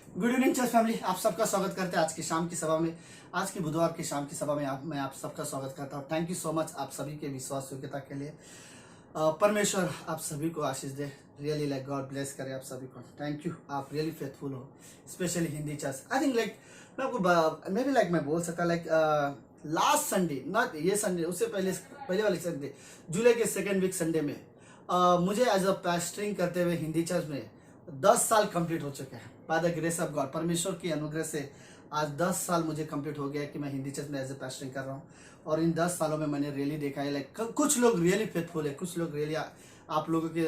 Good evening church family, आप सबका स्वागत करते हैं आज की शाम की सभा में। आज की बुधवार की शाम की सभा में मैं आप सबका स्वागत करता हूँ। थैंक यू सो मच आप सभी के विश्वास योग्यता के लिए। परमेश्वर आप सभी को आशीष दे। रियली लाइक गॉड ब्लेस करे आप सभी को। थैंक यू, आप रियली फेथफुल हो, specially Hindi church. I think like मैं आपको मे बी लाइक मैं बोल सकता लाइक लास्ट संडे, नॉट ये संडे, उससे पहले वाले संडे, जुलाई के सेकेंड वीक संडे में मुझे एज अ पास्टरिंग करते हुए हिंदी चर्च में 10 साल कंप्लीट हो चुके हैं by the grace of God. परमेश्वर की अनुग्रह से आज 10 साल मुझे कंप्लीट हो गया है कि मैं हिंदी चर्च में एज ए पास्टरिंग कर रहा हूँ। और इन 10 सालों में मैंने रियली देखा है लाइक कुछ लोग रियली फेथफुल है, कुछ लोग रियली आप लोगों की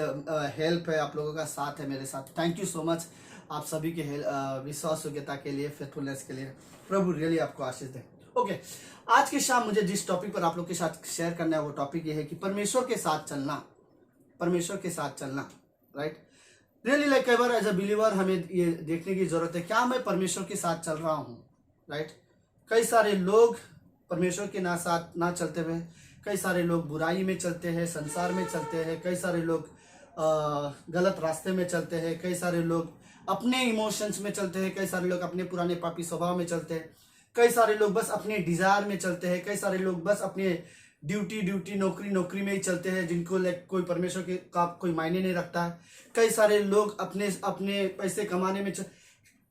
हेल्प है, आप लोगों का साथ है मेरे साथ। थैंक यू सो मच आप सभी के विश्वास योग्यता के लिए, फेथफुलनेस के लिए। प्रभु रियली आपको आशीष दे। ओके, आज की शाम मुझे जिस टॉपिक पर आप लोग के साथ शेयर करना है वो टॉपिक ये है कि परमेश्वर के साथ चलना, परमेश्वर के साथ चलना। राइट, रियली लाइक कई बार एज अ बिलीवर हमें ये देखने की जरूरत है, क्या मैं परमेश्वर के साथ चल रहा हूँ। राइट, कई सारे लोग परमेश्वर के साथ ना चलते हुए, कई सारे लोग बुराई में चलते हैं, संसार में चलते हैं, कई सारे लोग गलत रास्ते में चलते हैं, कई सारे लोग अपने इमोशंस में चलते हैं, कई सारे लोग अपने पुराने पापी स्वभाव में चलते हैं, कई सारे लोग बस अपने डिजायर में चलते हैं, कई सारे लोग बस अपने ड्यूटी नौकरी में ही चलते हैं, जिनको लाइक कोई परमेश्वर के का कोई मायने नहीं रखता है। कई सारे लोग अपने पैसे कमाने में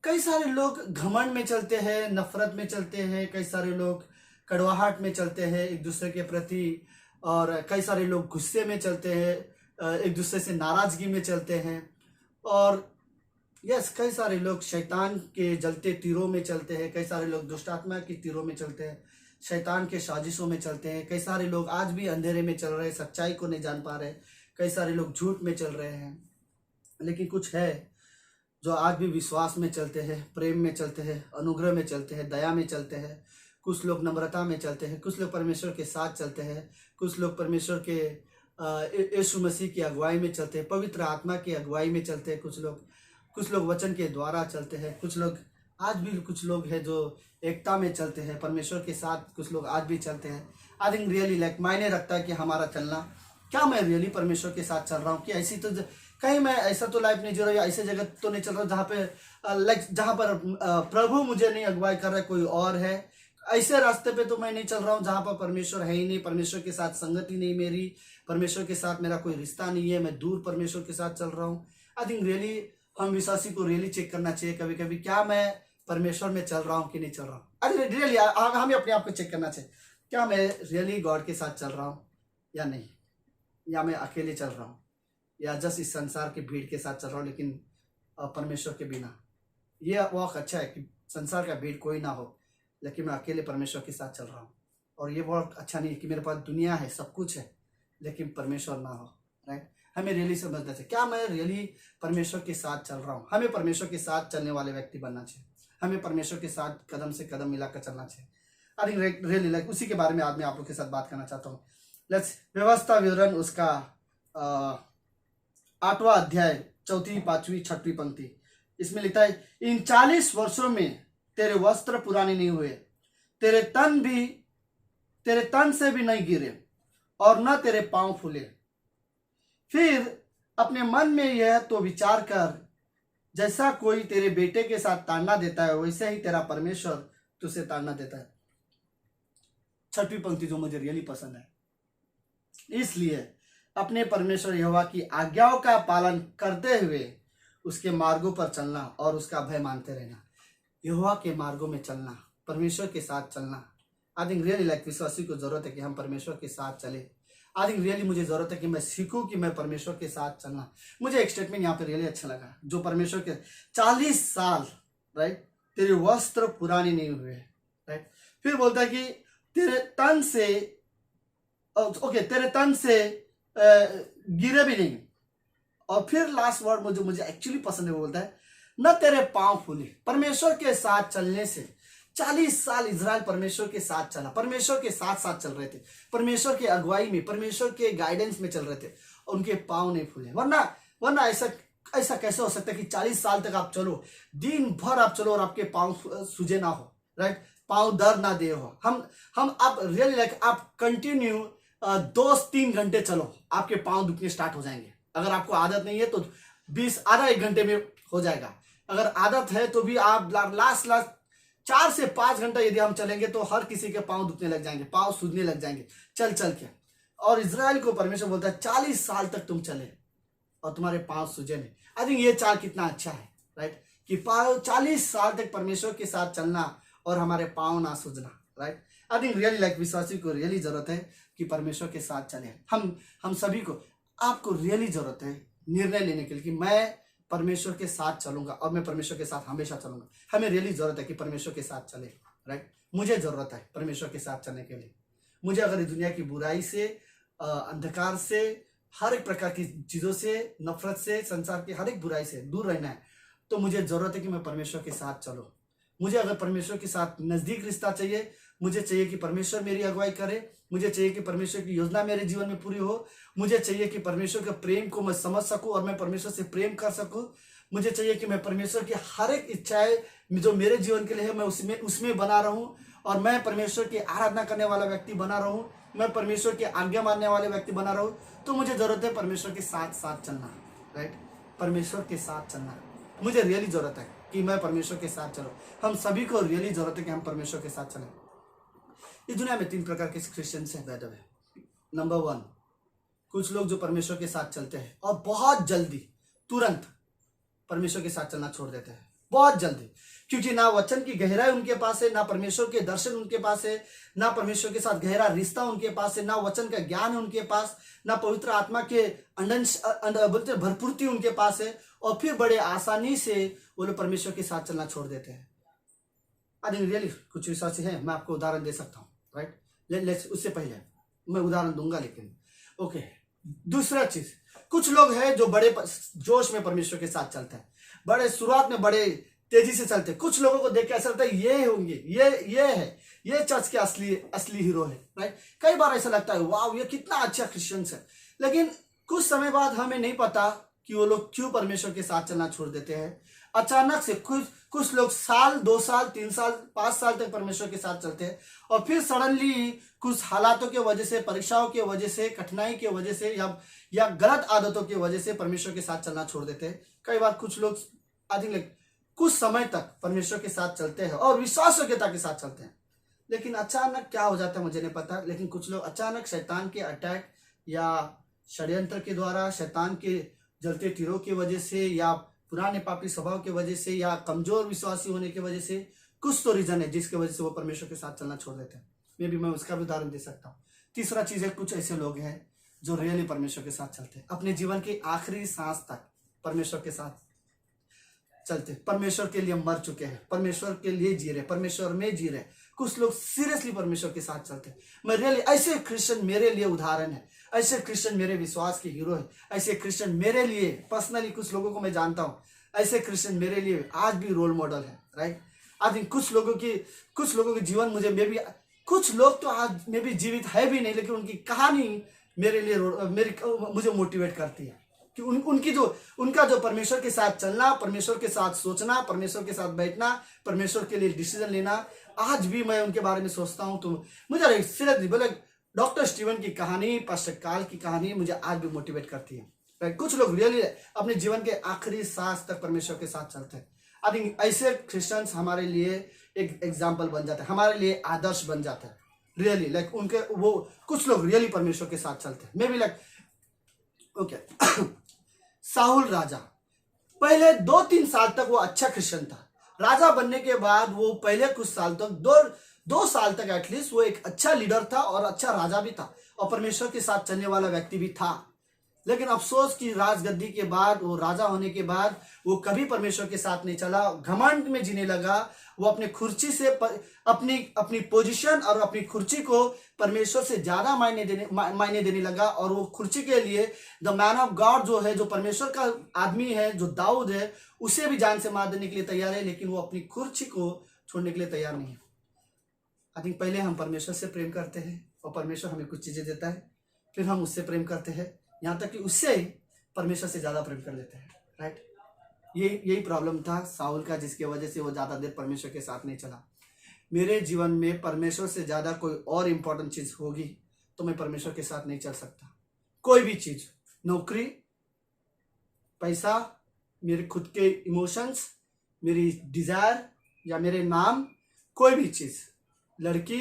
कई सारे लोग घमंड में चलते हैं, नफरत में चलते हैं, कई सारे लोग कड़वाहट में चलते हैं एक दूसरे के प्रति, और कई सारे लोग गुस्से में चलते हैं, एक दूसरे से नाराजगी में चलते हैं, और यस कई सारे लोग शैतान के जलते तीरों में चलते हैं, कई सारे लोग दुष्ट आत्मा की तीरों में चलते हैं, शैतान के साजिशों में चलते हैं। कई सारे लोग आज भी अंधेरे में चल रहे हैं, सच्चाई को नहीं जान पा रहे। कई सारे लोग झूठ में चल रहे हैं, लेकिन कुछ है जो आज भी विश्वास में चलते हैं, प्रेम में चलते हैं, अनुग्रह में चलते हैं, दया में चलते हैं। कुछ लोग नम्रता में चलते हैं, कुछ लोग परमेश्वर के साथ चलते हैं, कुछ लोग परमेश्वर के यीशु मसीह की अगुवाई में चलते हैं, पवित्र आत्मा की अगुवाई में चलते हैं। कुछ लोग वचन के द्वारा चलते हैं, कुछ लोग आज भी कुछ लोग हैं जो एकता में चलते हैं परमेश्वर के साथ, कुछ लोग आज भी चलते हैं। आई थिंक रियली लाइक मायने रखता है कि हमारा चलना, क्या मैं रियली परमेश्वर के साथ चल रहा हूँ, कि ऐसी तो कहीं मैं ऐसा तो लाइफ नहीं जी रहा, या ऐसे जगह तो नहीं चल रहा जहाँ पे लाइक जहाँ पर प्रभु मुझे नहीं अगुवाई कर रहा है, कोई और है। ऐसे रास्ते पे तो मैं नहीं चल रहा हूँ जहाँ पर परमेश्वर है ही नहीं, परमेश्वर के साथ संगति नहीं मेरी, परमेश्वर के साथ मेरा कोई रिश्ता नहीं है, मैं दूर परमेश्वर के साथ चल रहा हूँ। आई थिंक रियली हम विश्वासी को रियली चेक करना चाहिए कभी कभी, क्या मैं परमेश्वर में चल रहा हूँ कि नहीं चल रहा हूँ। अरे रियली हमें अपने आप को चेक करना चाहिए, क्या मैं रियली गॉड के साथ चल रहा हूँ या नहीं, या मैं अकेले चल रहा हूँ, या जस्ट इस संसार की भीड़ के साथ चल रहा हूँ लेकिन परमेश्वर के बिना। ये वक्त अच्छा है कि संसार का भीड़ कोई ना हो लेकिन मैं अकेले परमेश्वर के साथ चल रहा हूँ। और ये वक्त अच्छा नहीं है कि मेरे पास दुनिया है, सब कुछ है, लेकिन परमेश्वर ना हो। राइट, हमें रियली समझना चाहिए, क्या मैं रियली परमेश्वर के साथ चल रहा हूँ। हमें परमेश्वर के साथ चलने वाले व्यक्ति बनना चाहिए, हमें परमेश्वर के साथ कदम से कदम मिलाकर चलना चाहिए। आई थिंक रियली लाइक उसी के बारे में आज मैं आप लोग के साथ बात करना चाहता हूँ। लेट्स व्यवस्था विवरण उसका 8वां अध्याय 4वीं 5वीं 6वीं पंक्ति, इसमें लिखा है, इन 40 वर्षों में तेरे वस्त्र पुराने नहीं हुए, तेरे तन से भी नहीं गिरे, और न तेरे पांव फूले। फिर अपने मन में यह तो विचार कर, जैसा कोई तेरे बेटे के साथ ताड़ना देता है वैसे ही तेरा परमेश्वर तुझसे ताड़ना देता है। 6वीं पंक्ति जो मुझे रियली पसंद है, इसलिए अपने परमेश्वर यहोवा की आज्ञाओं का पालन करते हुए उसके मार्गों पर चलना और उसका भय मानते रहना। यहोवा के मार्गों में चलना, परमेश्वर के साथ चलना। आई थिंक रियली लाइक विश्वासी को जरूरत है कि हम परमेश्वर के साथ चले। आई थिंक रियली मुझे जरूरत है कि मैं सीखूं कि मैं परमेश्वर के साथ चलना। मुझे एक स्टेटमेंट यहाँ पे रियली अच्छा लगा, जो परमेश्वर के 40 साल, राइट, तेरे वस्त्र पुराने नहीं हुए। राइट, फिर बोलता है कि तेरे तन से गिरे भी नहीं। और फिर लास्ट वर्ड मुझे एक्चुअली पसंद है, वो बोलता है न तेरे पांव फूले। परमेश्वर के साथ चलने से 40 साल इजराइल परमेश्वर के साथ चला, परमेश्वर के साथ साथ चल रहे थे, परमेश्वर के अगुवाई में, परमेश्वर के गाइडेंस में चल रहे थे, उनके पांव नहीं फूले। वरना ऐसा कैसे हो सकता है कि 40 साल तक आप चलो, दिन भर आप चलो और आपके पांव सूजे ना हो, राइट, पांव दर्द ना दे हो। हम आप रियली लाइक आप कंटिन्यू 2-3 घंटे चलो, आपके पांव दुखने स्टार्ट हो जाएंगे। अगर आपको आदत नहीं है तो 20 आधा 1 घंटे में हो जाएगा। अगर आदत है तो भी आप लास्ट 4 से 5 घंटा यदि हम चलेंगे तो हर किसी के पांव दुखने लग जाएंगे, पांव सूजने लग जाएंगे चल चल के। और इजराइल को परमेश्वर बोलता है 40 साल तक तुम चले और तुम्हारे पांव सूजे नहीं। आई थिंक ये चाल कितना अच्छा है, राइट, कि 40 साल तक परमेश्वर के साथ चलना और हमारे पांव ना सूजना, right. I think really like विश्वासी को रियली जरूरत है कि परमेश्वर के साथ चले। हम सभी को, आपको रियली जरूरत है निर्णय लेने के लिए कि मैं परमेश्वर के साथ चलूंगा और मैं परमेश्वर के साथ हमेशा चलूंगा। हमें रियली जरूरत है कि परमेश्वर के साथ चले, राइट। मुझे जरूरत है परमेश्वर के साथ चलने के लिए। मुझे अगर इस दुनिया की बुराई से, अंधकार से, हर एक प्रकार की चीजों से, नफरत से, संसार की हर एक बुराई से दूर रहना है तो मुझे जरूरत है कि मैं परमेश्वर के साथ चलूं। मुझे अगर परमेश्वर के साथ नजदीक रिश्ता चाहिए, मुझे चाहिए कि परमेश्वर मेरी अगुवाई करे, मुझे चाहिए कि परमेश्वर की योजना मेरे जीवन में पूरी हो, मुझे चाहिए कि परमेश्वर के प्रेम को मैं समझ सकूं और मैं परमेश्वर से प्रेम कर सकूं, मुझे चाहिए कि मैं परमेश्वर की हर एक इच्छाएं जो मेरे जीवन के लिए है मैं उसमें बना रहूं और मैं परमेश्वर की आराधना करने वाला व्यक्ति बना रहूं, मैं परमेश्वर की आज्ञा मानने वाले व्यक्ति बना रहूं। तो मुझे जरूरत है परमेश्वर के साथ साथ चलना, राइट, परमेश्वर के साथ चलना। मुझे रियली जरूरत है कि मैं परमेश्वर के साथ चलूं। हम सभी को रियली जरूरत है कि हम परमेश्वर के साथ चलें। इस दुनिया में 3 प्रकार के क्रिश्चियंस हैं, बाय द वे। नंबर 1, कुछ लोग जो परमेश्वर के साथ चलते हैं और बहुत जल्दी, तुरंत परमेश्वर के साथ चलना छोड़ देते हैं, बहुत जल्दी, क्योंकि ना वचन की गहराई उनके पास है, ना परमेश्वर के दर्शन उनके पास है, ना परमेश्वर के साथ गहरा रिश्ता उनके पास है, ना वचन का ज्ञान है उनके पास, ना पवित्र आत्मा के भरपूर्ति उनके पास है, और फिर बड़े आसानी से वो लोग परमेश्वर के साथ चलना छोड़ देते हैं। आई थिंक रियली कुछ विश्वासी है, मैं आपको उदाहरण दे सकता हूँ, राइट। उससे पहले मैं उदाहरण दूंगा, लेकिन ओके। दूसरा चीज, कुछ लोग हैं जो बड़े जोश में परमेश्वर के साथ चलते हैं, बड़े शुरुआत में बड़े तेजी से चलते हैं। कुछ लोगों को देख के ऐसा लगता है ये होंगे, ये है, ये चर्च के असली हीरो है, राइट। कई बार ऐसा लगता है वाह ये कितना अच्छा क्रिश्चियंस है, लेकिन कुछ समय बाद हमें नहीं पता कि वो लोग क्यों परमेश्वर के साथ चलना छोड़ देते हैं। अचानक से कुछ लोग साल, 2 साल, 3 साल, 5 साल तक परमेश्वर के साथ चलते हैं और फिर सडनली कुछ हालातों की वजह से, परीक्षाओं की वजह से, कठिनाई की वजह से या गलत आदतों की वजह से परमेश्वर के साथ चलना छोड़ देते हैं। कई बार कुछ लोग कुछ समय तक परमेश्वर के साथ चलते हैं और विश्वासयोग्यता के साथ चलते हैं, लेकिन अचानक क्या हो जाता है मुझे नहीं पता, लेकिन कुछ लोग अचानक शैतान के अटैक या षड्यंत्र के द्वारा, शैतान के जलते तीरों की वजह से, या पुराने पापी स्वभाव की वजह से, या कमजोर विश्वासी होने की वजह से, कुछ तो रीजन है जिसकी वजह से वो परमेश्वर के साथ चलना छोड़ देते हैं। मे भी मैं उसका भी उदाहरण दे सकता हूँ। तीसरा चीज है, कुछ ऐसे लोग हैं जो रियली परमेश्वर के साथ चलते हैं, अपने जीवन की आखिरी सांस तक परमेश्वर के साथ चलते, परमेश्वर के लिए मर चुके हैं, परमेश्वर के लिए जी रहे, परमेश्वर में जी रहे। कुछ लोग सीरियसली परमेश्वर के साथ चलते हैं। मैं रियली, ऐसे क्रिश्चियन मेरे लिए उदाहरण है, ऐसे क्रिश्चियन मेरे विश्वास के हीरो है, ऐसे क्रिश्चियन मेरे लिए पर्सनली कुछ लोगों को मैं जानता हूँ, ऐसे क्रिश्चियन मेरे लिए आज भी रोल मॉडल है, राइट। आई थिंक कुछ लोगों के जीवन कुछ लोग तो आज में भी जीवित है भी नहीं, लेकिन उनकी कहानी मेरे लिए मुझे मोटिवेट करती है कि उनका जो परमेश्वर के साथ चलना, परमेश्वर के साथ सोचना, परमेश्वर के साथ बैठना, परमेश्वर के लिए डिसीजन लेना, आज भी मैं उनके बारे में सोचता हूं तो मुझे सीरियसली बोले डॉक्टर स्टीवन की कहानी, पास्टर काल की कहानी मुझे आज भी मोटिवेट करती है। कुछ लोग रियली अपने जीवन के आखिरी सांस तक परमेश्वर के साथ चलते हैं। आई थिंक ऐसे क्रिश्चियंस हमारे लिए एक एग्जाम्पल बन जाते हैं, हमारे लिए आदर्श बन जाते हैं। रियली लाइक उनके वो कुछ लोग रियली परमेश्वर के साथ चलते हैं। मे बी लाइक ओके साहुल राजा, पहले 2-3 साल तक वो अच्छा क्रिश्चियन था। राजा बनने के बाद वो पहले कुछ साल तक, 2 साल तक एटलीस्ट वो एक अच्छा लीडर था और अच्छा राजा भी था और परमेश्वर के साथ चलने वाला व्यक्ति भी था। लेकिन अफसोस कि राजगद्दी के बाद, वो राजा होने के बाद वो कभी परमेश्वर के साथ नहीं चला, घमंड में जीने लगा। वो अपने खुर्ची से अपनी पोजीशन और अपनी खुर्ची को परमेश्वर से ज्यादा मायने देने लगा और वो खुर्ची के लिए द मैन ऑफ गॉड जो है, जो परमेश्वर का आदमी है, जो दाऊद है, उसे भी जान से मार देने के लिए तैयार है, लेकिन वो अपनी खुर्ची को छोड़ने के लिए तैयार नहीं है। आई थिंक पहले हम परमेश्वर से प्रेम करते हैं और परमेश्वर हमें कुछ चीजें देता है, फिर हम उससे प्रेम करते हैं, यहाँ तक कि उससे परमेश्वर से ज्यादा प्रेम कर लेते हैं, राइट। यही प्रॉब्लम था साउल का, जिसकी वजह से वो ज्यादा देर परमेश्वर के साथ नहीं चला। मेरे जीवन में परमेश्वर से ज्यादा कोई और इंपॉर्टेंट चीज होगी तो मैं परमेश्वर के साथ नहीं चल सकता। कोई भी चीज, नौकरी, पैसा, मेरे खुद के इमोशंस, मेरी डिजायर या मेरे नाम, कोई भी चीज, लड़की,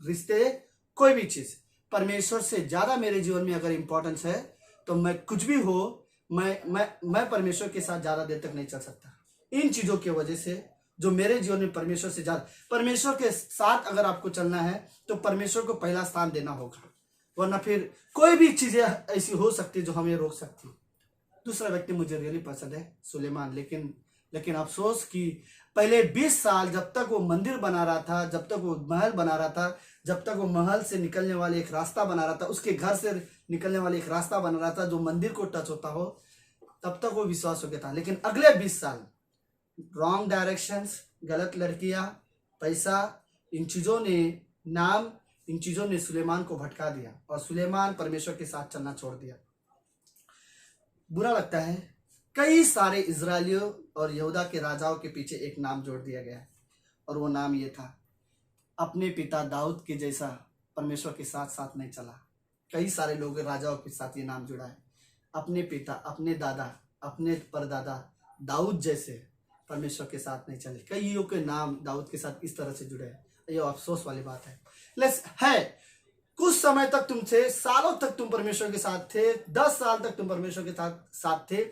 रिश्ते, कोई भी चीज परमेश्वर से ज्यादा मेरे जीवन में अगर इंपॉर्टेंस है तो मैं कुछ भी हो, मैं परमेश्वर के साथ ज्यादा देर तक नहीं चल सकता। इन चीजों की वजह से जो मेरे जीवन में परमेश्वर से ज्यादा, परमेश्वर के साथ अगर आपको चलना है तो परमेश्वर को पहला स्थान देना होगा, वरना फिर कोई भी चीजें ऐसी हो सकती है जो हमें रोक सकती है। दूसरा व्यक्ति मुझे रियली पसंद है, सुलेमान। लेकिन अफसोस कि पहले 20 साल जब तक वो मंदिर बना रहा था, जब तक वो महल बना रहा था, जब तक वो महल से निकलने वाले एक रास्ता बना रहा था, उसके घर से निकलने वाले एक रास्ता बना रहा था जो मंदिर को टच होता हो, तब तक वो विश्वास हो गया था। लेकिन अगले 20 साल रॉन्ग डायरेक्शंस, गलत लड़कियां, पैसा, इन चीजों ने, नाम, इन चीजों ने सुलेमान को भटका दिया और सुलेमान परमेश्वर के साथ चलना छोड़ दिया। बुरा लगता है, कई सारे इजरायलियों और यहूदा के राजाओं के पीछे एक नाम जोड़ दिया गया और वो नाम ये था, अपने पिता दाऊद के जैसा परमेश्वर के साथ साथ नहीं चला। कई सारे लोग राजाओं के साथ ये नाम जुड़ा है, अपने पिता, अपने दादा, अपने परदादा दाऊद जैसे परमेश्वर के साथ नहीं चले। कईयों के नाम दाऊद के साथ इस तरह से जुड़े हैं। ये अफसोस वाली बात है। कुछ समय तक तुम थे, सालों तक तुम परमेश्वर के साथ थे, 10 साल तक तुम परमेश्वर के साथ थे,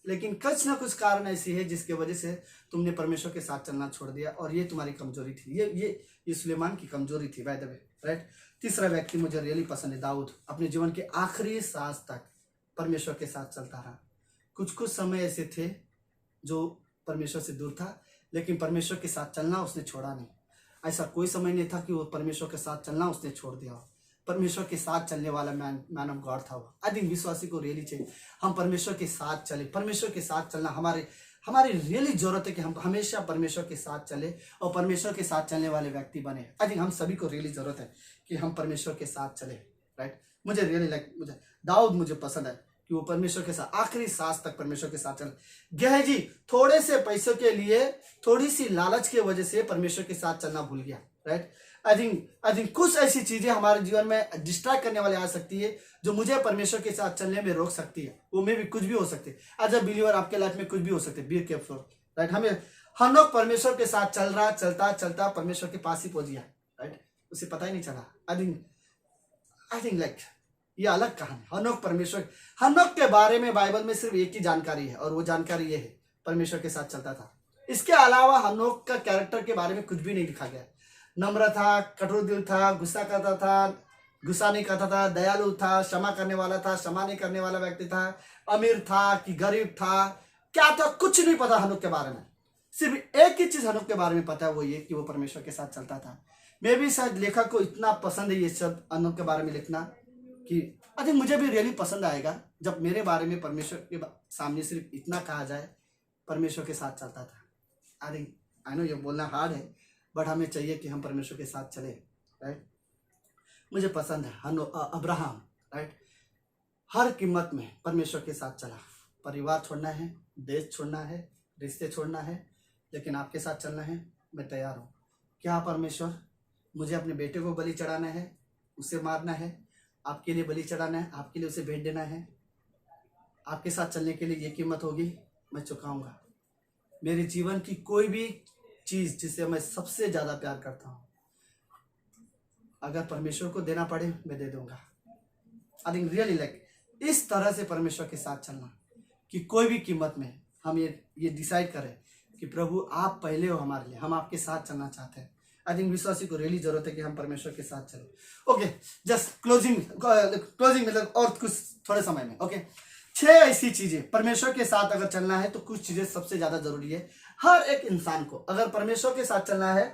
लेकिन कुछ ना कुछ कारण ऐसी है जिसके वजह से तुमने परमेश्वर के साथ चलना छोड़ दिया और ये तुम्हारी कमजोरी थी। ये सुलेमान की कमजोरी थी, बाय द वे, राइट। तीसरा व्यक्ति मुझे रियली पसंद है, दाऊद। अपने जीवन के आखिरी सांस तक परमेश्वर के साथ चलता रहा। कुछ समय ऐसे थे जो परमेश्वर से दूर था, लेकिन परमेश्वर के साथ चलना उसने छोड़ा नहीं। ऐसा कोई समय नहीं था कि वो परमेश्वर के साथ चलना उसने छोड़ दिया हो। परमेश्वर के साथ चलने वाला मैन ऑफ गॉड था वो। आई थिंक विश्वासी को रियली चाहिए हम परमेश्वर के साथ चले। परमेश्वर के साथ चलना हमारी रियली जरूरत है कि हम हमेशा परमेश्वर के साथ चले और परमेश्वर के साथ चलने वाले व्यक्ति बने। आई थिंक हम सभी को रियली जरूरत है कि हम परमेश्वर के साथ चले, राइट। मुझे रियली दाऊद मुझे पसंद है कि वो परमेश्वर के साथ आखिरी सांस तक परमेश्वर के साथ चले। गेहजी थोड़े से पैसों के लिए, थोड़ी सी लालच की वजह से परमेश्वर के साथ चलना भूल गया, राइट। आई थिंक कुछ ऐसी चीजें हमारे जीवन में डिस्ट्रैक्ट करने वाले आ सकती है जो मुझे परमेश्वर के साथ चलने में रोक सकती है। वो में भी कुछ भी हो सकती है। एज अ बिलीवर आपके लाइफ में कुछ भी हो सकते हैं। Be careful, right. हम लोग परमेश्वर के साथ चलता परमेश्वर के पास ही पहुंच गया, राइट। उसे पता ही नहीं चला। आई थिंक लाइक ये अलग कहानी। हनोक के बारे में बाइबल में सिर्फ एक ही जानकारी है और वो जानकारी ये है, परमेश्वर के साथ चलता था। इसके अलावा हनोक का कैरेक्टर के बारे में कुछ भी नहीं लिखा गया। नम्र था, कठोर दिल था, गुस्सा करता था, गुस्सा नहीं करता था, दयालु था, क्षमा करने वाला था, क्षमा नहीं करने वाला व्यक्ति था, अमीर था कि गरीब था, क्या था कुछ नहीं पता हनोक के बारे में। सिर्फ एक ही चीज हनोक के बारे में पता है, वो ये कि वो परमेश्वर के साथ चलता था। मे भी शायद लेखक को इतना पसंद है ये सब हनोक के बारे में लिखना कि आई थिंक मुझे भी रियली पसंद आएगा जब मेरे बारे में परमेश्वर के सामने सिर्फ इतना कहा जाए, परमेश्वर के साथ चलता था। आई नो ये बोलना हार्ड है, बट हमें चाहिए कि हम परमेश्वर के साथ चले, राइट। मुझे पसंद है अब्राहम, राइट। हर कीमत में परमेश्वर के साथ चला। परिवार छोड़ना है, देश छोड़ना है, रिश्ते छोड़ना है, लेकिन आपके साथ चलना है, मैं तैयार हूँ। क्या परमेश्वर, मुझे अपने बेटे को बलि चढ़ाना है, उसे मारना है, आपके लिए बलि चढ़ाना है, आपके लिए उसे भेंट देना है, आपके साथ चलने के लिए ये कीमत होगी, मैं चुकाऊंगा। मेरे जीवन की कोई भी चीज जिसे मैं सबसे ज्यादा प्यार करता हूं, अगर परमेश्वर को देना पड़े मैं दे दूंगा। आई थिंक रियली लाइक इस तरह से परमेश्वर के साथ चलना कि कोई भी कीमत में हम ये डिसाइड करें कि प्रभु आप पहले हो हमारे लिए, हम आपके साथ चलना चाहते हैं। आई थिंक विश्वासी को रियली जरूरत है कि हम परमेश्वर के साथ चलें। ओके, जस्ट क्लोजिंग मतलब और कुछ थोड़े समय में। ओके, 6 ऐसी चीजें परमेश्वर के साथ अगर चलना है तो कुछ चीजें सबसे ज्यादा जरूरी है हर एक इंसान को। अगर परमेश्वर के साथ चलना है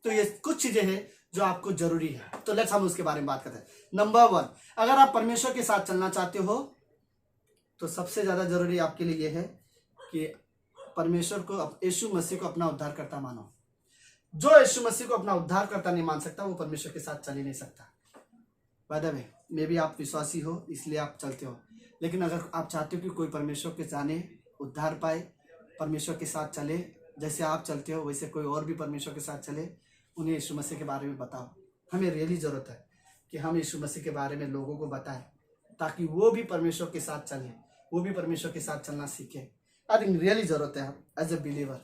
तो ये कुछ चीजें हैं जो आपको जरूरी है। तो लेट्स हम उसके बारे में बात करते हैं। नंबर 1, अगर आप परमेश्वर के साथ चलना चाहते हो तो सबसे ज्यादा जरूरी आपके लिए यह है कि परमेश्वर को, यीशु मसीह को अपना उद्धारकर्ता मानो। जो यीशु मसीह को अपना उद्धारकर्ता नहीं मान सकता वो परमेश्वर के साथ चल ही नहीं सकता। बाय द वे, मे भी आप विश्वासी हो इसलिए आप चलते हो, लेकिन अगर आप चाहते हो कि कोई परमेश्वर के जाने, उद्धार पाए, परमेश्वर के साथ चले, जैसे आप चलते हो वैसे कोई और भी परमेश्वर के साथ चले, उन्हें यीशु मसीह के बारे में बताओ। हमें रियली जरूरत है कि हम यीशु मसीह के बारे में लोगों को बताएं ताकि वो भी परमेश्वर के साथ चले, वो भी परमेश्वर के साथ चलना सीखे। आई थिंक रियली जरूरत है एज ए बिलीवर।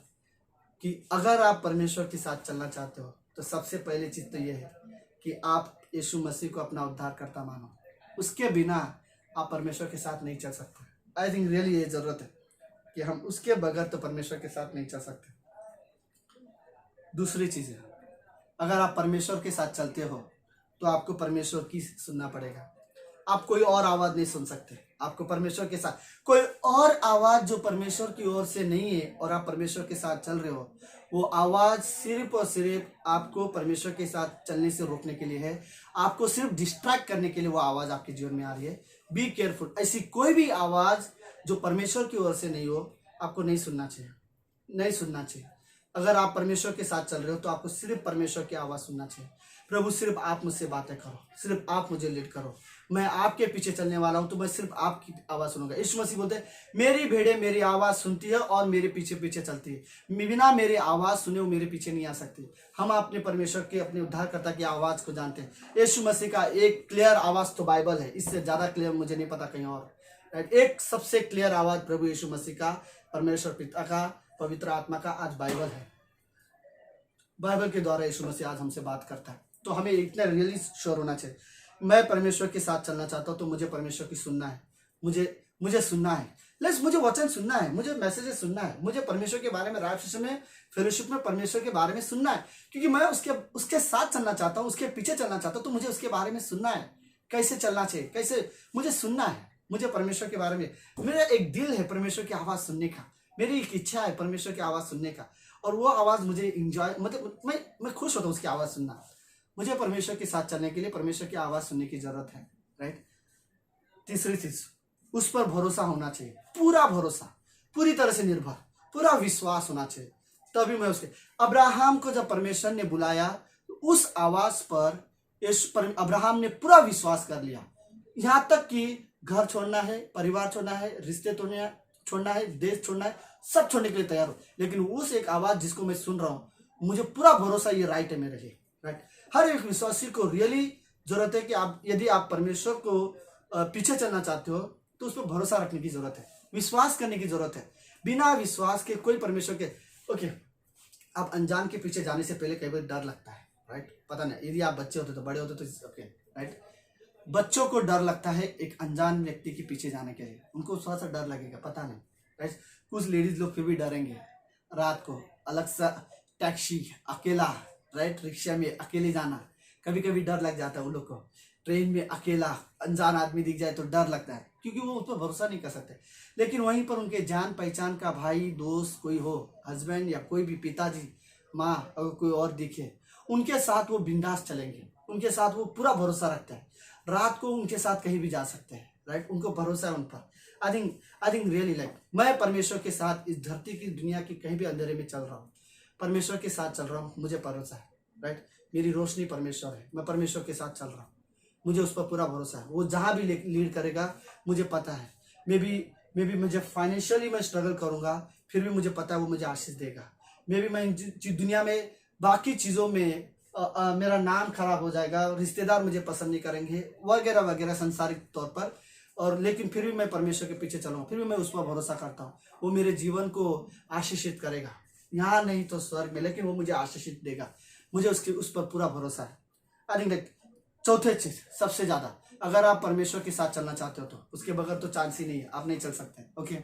कि अगर आप परमेश्वर के साथ चलना चाहते हो तो सबसे पहली चीज तो ये है कि आप यीशु मसीह को अपना उद्धारकर्ता मानो। उसके बिना आप परमेश्वर के साथ नहीं चल सकते। आई थिंक रियली ये जरूरत है कि हम उसके बगैर तो परमेश्वर के साथ नहीं चल सकते। दूसरी चीज है, अगर आप परमेश्वर के साथ चलते हो तो आपको परमेश्वर की सुनना पड़ेगा। आप कोई और आवाज नहीं सुन सकते। आपको परमेश्वर के साथ कोई और आवाज जो परमेश्वर की ओर से नहीं है और आप परमेश्वर के साथ चल रहे हो, वो आवाज सिर्फ और सिर्फ आपको परमेश्वर के साथ चलने से रोकने के लिए है। आपको सिर्फ डिस्ट्रैक्ट करने के लिए वो आवाज आपके जीवन में आ रही है। Be careful. ऐसी कोई भी आवाज जो परमेश्वर की ओर से नहीं हो आपको नहीं सुनना चाहिए, नहीं सुनना चाहिए। अगर आप परमेश्वर के साथ चल रहे हो तो आपको सिर्फ परमेश्वर की आवाज सुनना चाहिए। प्रभु सिर्फ आप मुझसे बातें करो, सिर्फ आप मुझे लीड करो, मैं आपके पीछे चलने वाला हूं तो मैं सिर्फ आपकी आवाज सुनूंगा। यीशु मसीह बोलते हैं मेरी भेड़ें मेरी आवाज सुनती है और मेरे पीछे पीछे चलती है। बिना मेरी आवाज सुने वो मेरे पीछे नहीं आ सकती। हम अपने परमेश्वर के अपने उद्धारकर्ता की आवाज को जानते हैं। यीशु मसीह का एक क्लियर आवाज तो बाइबल है, इससे ज्यादा क्लियर मुझे नहीं पता कहीं और। एक सबसे क्लियर आवाज प्रभु यीशु मसीह का, परमेश्वर पिता का, पवित्र आत्मा का आज बाइबल है। बाइबल के द्वारा यीशु मसीह आज हमसे बात करता है। तो हमें इतना रियली श्योर होना चाहिए, मैं परमेश्वर के साथ चलना चाहता हूँ तो मुझे परमेश्वर की सुनना है, मुझे सुनना है। मुझे वचन सुनना है, मुझे मैसेजेस सुनना है, मुझे परमेश्वर के बारे में राइट में फेलोशिप में परमेश्वर के बारे में सुनना है, क्योंकि मैं उसके साथ चलना चाहता हूँ, उसके पीछे चलना चाहता हूँ। तो मुझे उसके बारे में सुनना है, कैसे चलना चाहिए, कैसे मुझे सुनना है। मुझे परमेश्वर के बारे में, मेरा एक दिल है परमेश्वर की आवाज सुनने का, मेरी एक इच्छा है परमेश्वर की आवाज सुनने का, और वो आवाज मुझे इंजॉय, मतलब मैं खुश होता हूँ उसकी आवाज सुनना। मुझे परमेश्वर के साथ चलने के लिए परमेश्वर की आवाज सुनने की जरूरत है, राइट। तीसरी चीज, उस पर भरोसा होना चाहिए, पूरा भरोसा, पूरी तरह से निर्भर, पूरा विश्वास होना चाहिए। तभी मैं उसके अब्राहम को जब परमेश्वर ने बुलाया उस आवाज पर अब्राहम ने पूरा विश्वास कर लिया, यहां तक कि घर छोड़ना है, परिवार छोड़ना है, रिश्ते छोड़ना है, देश छोड़ना है, सब छोड़ने के लिए तैयार हो। लेकिन उस एक आवाज जिसको मैं सुन रहा हूं, मुझे पूरा भरोसा ये राइट है मेरे लिए, राइट। हर एक विश्वासी को रियली जरूरत है कि आप यदि आप परमेश्वर को पीछे चलना चाहते हो तो उस पर भरोसा रखने की जरूरत है, विश्वास करने की जरूरत है। बिना विश्वास के कोई परमेश्वर के ओके, आप अनजान के पीछे जाने से पहले कई बार डर लगता है, राइट। पता नहीं, यदि आप बच्चे होते तो बड़े होते तो ओके, राइट। बच्चों को डर लगता है एक अनजान व्यक्ति के पीछे जाने के लिए, उनको थोड़ा सा डर लगेगा, पता नहीं, राइट। कुछ लेडीज लोग फिर भी डरेंगे रात को अलग सा टैक्सी अकेला, राइट, रिक्शा में अकेले जाना, कभी कभी डर लग जाता है उन लोग को। ट्रेन में अकेला अनजान आदमी दिख जाए तो डर लगता है, क्योंकि वो उस पर भरोसा नहीं कर सकते। लेकिन वहीं पर उनके जान पहचान का भाई दोस्त कोई हो, हस्बैंड या कोई भी पिताजी माँ, अगर कोई और दिखे, उनके साथ वो बिंदास चलेंगे, उनके साथ वो पूरा भरोसा रखता है। रात को उनके साथ कहीं भी जा सकते हैं, राइट, उनको भरोसा है उन पर। आई थिंक रियली लाइक मैं परमेश्वर के साथ इस धरती की दुनिया की कहीं भी अंधेरे में चल रहा हूँ, परमेश्वर के साथ चल रहा हूँ, मुझे भरोसा है, राइट। मेरी रोशनी परमेश्वर है, मैं परमेश्वर के साथ चल रहा हूँ, मुझे उस पर पूरा भरोसा है। वो जहाँ भी लीड करेगा मुझे पता है। मे बी मुझे फाइनेंशियली मैं स्ट्रगल करूँगा, फिर भी मुझे पता है वो मुझे आशीष देगा। मे बी मैं दुनिया में बाकी चीज़ों में मेरा नाम खराब हो जाएगा, रिश्तेदार मुझे पसंद नहीं करेंगे वगैरह वगैरह सांसारिक तौर पर, और लेकिन फिर भी मैं परमेश्वर के पीछे चलूँगा, फिर भी मैं उस पर भरोसा करता हूँ। वो मेरे जीवन को आशीषित करेगा, यहाँ नहीं तो स्वर्ग में, लेकिन वो मुझे आशीषित देगा। मुझे उस पर पूरा भरोसा है। आई थिंक चौथे चीज सबसे ज्यादा, अगर आप परमेश्वर के साथ चलना चाहते हो तो उसके बगैर तो चांस ही नहीं है, आप नहीं चल सकते, ओके।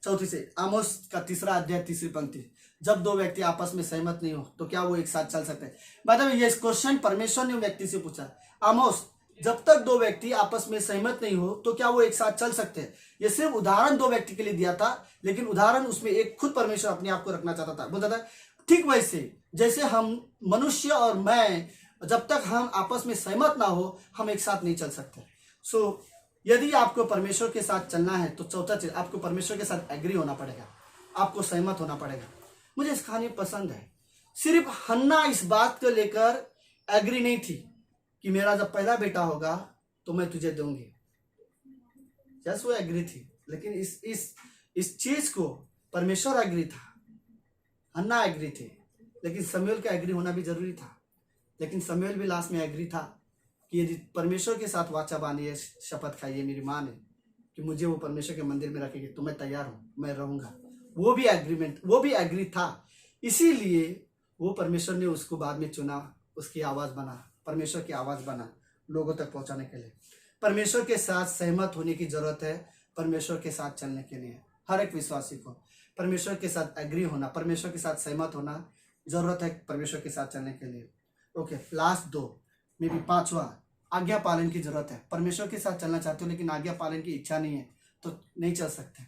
चौथी से आमोस का 3 अध्याय 3 पंक्ति, जब दो व्यक्ति आपस में सहमत नहीं हो तो क्या वो एक साथ चल सकते हैं। मतलब ये क्वेश्चन परमेश्वर ने व्यक्ति से पूछा, आमोस जब तक दो व्यक्ति आपस में सहमत नहीं हो तो क्या वो एक साथ चल सकते हैं। ये सिर्फ उदाहरण दो व्यक्ति के लिए दिया था, लेकिन उदाहरण उसमें एक खुद परमेश्वर अपने आप को रखना चाहता था। बोलता था ठीक वैसे जैसे हम मनुष्य और मैं, जब तक हम आपस में सहमत ना हो हम एक साथ नहीं चल सकते। सो यदि आपको परमेश्वर के साथ चलना है तो चौथा चीज, आपको परमेश्वर के साथ एग्री होना पड़ेगा, आपको सहमत होना पड़ेगा। मुझे इस कहानी पसंद है। सिर्फ हन्ना इस बात को लेकर एग्री नहीं थी कि मेरा जब पहला बेटा होगा तो मैं तुझे दूंगी, जस्ट वो एग्री थी, लेकिन इस चीज को परमेश्वर एग्री था, हन्ना एग्री थे, लेकिन शमूएल का एग्री होना भी जरूरी था। लेकिन शमूएल भी लास्ट में एग्री था कि यदि परमेश्वर के साथ वाचा बांधिए, शपथ खाइए, मेरी माँ ने कि मुझे वो परमेश्वर के मंदिर में रखेगी तो मैं तैयार हूँ, मैं रहूंगा। वो भी एग्री था, इसीलिए वो परमेश्वर ने उसको बाद में चुना, उसकी आवाज़ बना, परमेश्वर की आवाज़ बना लोगों तक पहुंचाने के लिए। परमेश्वर के साथ सहमत होने की जरूरत है परमेश्वर के साथ चलने के लिए। हर एक विश्वासी को परमेश्वर के साथ एग्री होना, परमेश्वर के साथ सहमत होना जरूरत है परमेश्वर के साथ चलने के लिए। ओके, लास्ट 2 में भी 5वां, आज्ञा पालन की जरूरत है। परमेश्वर के साथ चलना चाहते हो लेकिन आज्ञा पालन की इच्छा नहीं है तो नहीं चल सकते।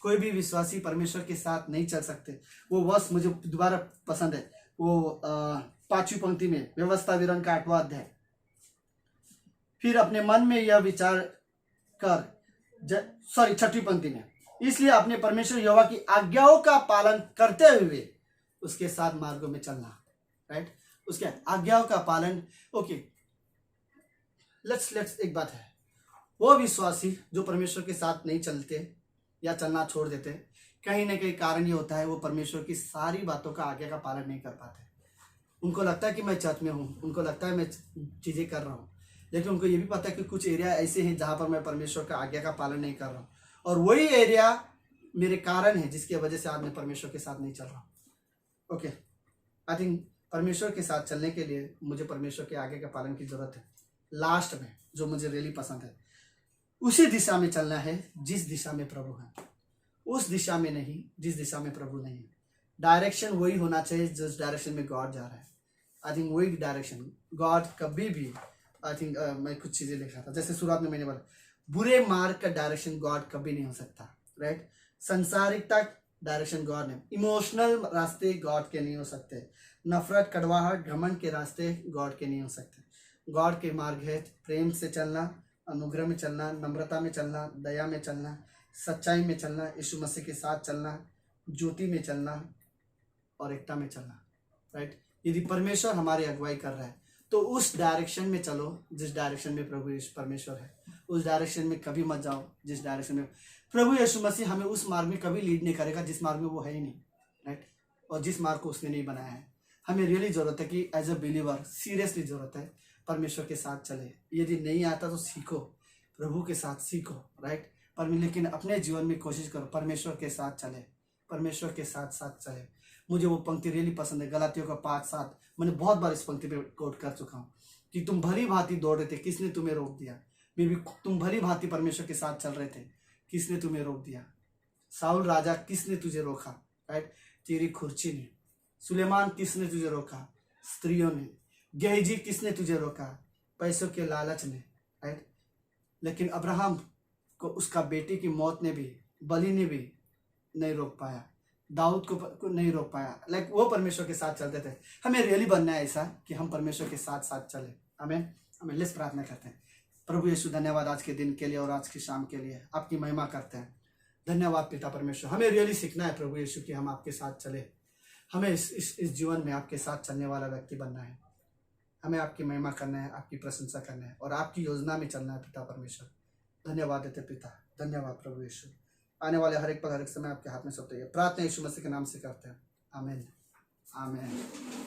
कोई भी विश्वासी परमेश्वर के साथ नहीं चल सकते। वो वर्ष मुझे दोबारा पसंद है, वो 5वीं पंक्ति में, व्यवस्था विवरण का 8वां अध्याय। फिर अपने मन में यह विचार कर, 6वीं पंक्ति में, इसलिए अपने परमेश्वर यहोवा की आज्ञाओं का पालन करते हुए उसके साथ मार्गों में चलना। राइट, उसके आज्ञाओं का पालन। ओके, लेट्स एक बात है, वो विश्वासी जो परमेश्वर के साथ नहीं चलते या चलना छोड़ देते, कहीं ना कहीं कारण ये होता है वो परमेश्वर की सारी बातों का आज्ञा का पालन नहीं कर पाते। उनको लगता है कि मैं चर्च में हूँ, उनको लगता है मैं चीज़ें कर रहा हूँ, लेकिन उनको ये भी पता है कि कुछ एरिया ऐसे हैं जहाँ पर मैं परमेश्वर का आज्ञा का पालन नहीं कर रहा हूँ, और वही एरिया मेरे कारण है जिसकी वजह से आज मैं परमेश्वर के साथ नहीं चल रहा हूँ। ओके, आई थिंक परमेश्वर के साथ चलने के लिए मुझे परमेश्वर के आज्ञा का पालन की जरूरत है। लास्ट में जो मुझे रियली पसंद है, उसी दिशा में चलना है जिस दिशा में प्रभु है, उस दिशा में नहीं जिस दिशा में प्रभु नहीं है। डायरेक्शन वही होना चाहिए जिस डायरेक्शन में गॉड जा रहा है। आई थिंक वही डायरेक्शन गॉड कभी भी, आई थिंक मैं कुछ चीज़ें लिखा था, जैसे शुरुआत में मैंने बोला, बुरे मार्ग का डायरेक्शन गॉड कभी नहीं हो सकता। राइट, संसारिकता डायरेक्शन गॉड नहीं, इमोशनल रास्ते गॉड के नहीं हो सकते, नफरत, कड़वाहट, घमंड के रास्ते गॉड के नहीं हो सकते। गॉड के मार्ग है प्रेम से चलना, अनुग्रह में चलना, नम्रता में चलना, दया में चलना, सच्चाई में चलना, यीशु मसीह के साथ चलना, ज्योति में चलना और एकता में चलना। राइट, यदि परमेश्वर हमारी अगुवाई कर रहा है तो उस डायरेक्शन में चलो जिस डायरेक्शन में प्रभु यीशु परमेश्वर है। उस डायरेक्शन में कभी मत जाओ जिस डायरेक्शन में प्रभु यीशु मसीह हमें उस मार्ग में कभी लीड नहीं करेगा जिस मार्ग में वो है ही नहीं। राइट, और जिस मार्ग को उसने नहीं बनाया है। हमें रियली जरूरत है कि एज अ बिलीवर सीरियसली जरूरत है परमेश्वर के साथ चले। यदि नहीं आता तो सीखो, प्रभु के साथ सीखो। राइट, पर लेकिन अपने जीवन में कोशिश करो परमेश्वर के साथ चले, परमेश्वर के साथ साथ चले। मुझे वो पंक्ति रियली पसंद है, गलातियों का 5:7। मैंने बहुत बार इस पंक्ति पे कोट कर चुका हूँ कि तुम भली भांति दौड़ रहे थे, किसने तुम्हें रोक दिया। मे भी तुम भली भांति परमेश्वर के साथ चल रहे थे, किसने तुम्हें रोक दिया। साउल राजा, किसने तुझे रोका। राइट, तेरी खुर्ची ने। सुलेमान, किसने तुझे रोका, स्त्रियों ने। गेहजी, किसने तुझे रोका, पैसों के लालच ने। राइट, लेकिन अब्राहम को उसका बेटे की मौत ने भी, बलि ने भी नहीं रोक पाया, दाऊद को नहीं रोक पाया। लाइक वो परमेश्वर के साथ चलते थे। हमें रियली बनना है ऐसा कि हम परमेश्वर के साथ साथ चले। हमें लेस प्रार्थना करते हैं। प्रभु यीशु, धन्यवाद आज के दिन के लिए और आज की शाम के लिए, आपकी महिमा करते हैं। धन्यवाद पिता परमेश्वर, हमें रियली सीखना है प्रभु यीशु कि हम आपके साथ चले। हमें इस जीवन में आपके साथ चलने वाला व्यक्ति बनना है। हमें आपकी महिमा करना है, आपकी प्रशंसा करना है और आपकी योजना में चलना है पिता परमेश्वर। धन्यवाद देते पिता, धन्यवाद प्रभु यीशु। आने वाले हर एक पल हर एक समय आपके हाथ में सौंपते हैं। प्रार्थना यीशु मसीह के नाम से करते हैं, आमीन आमीन।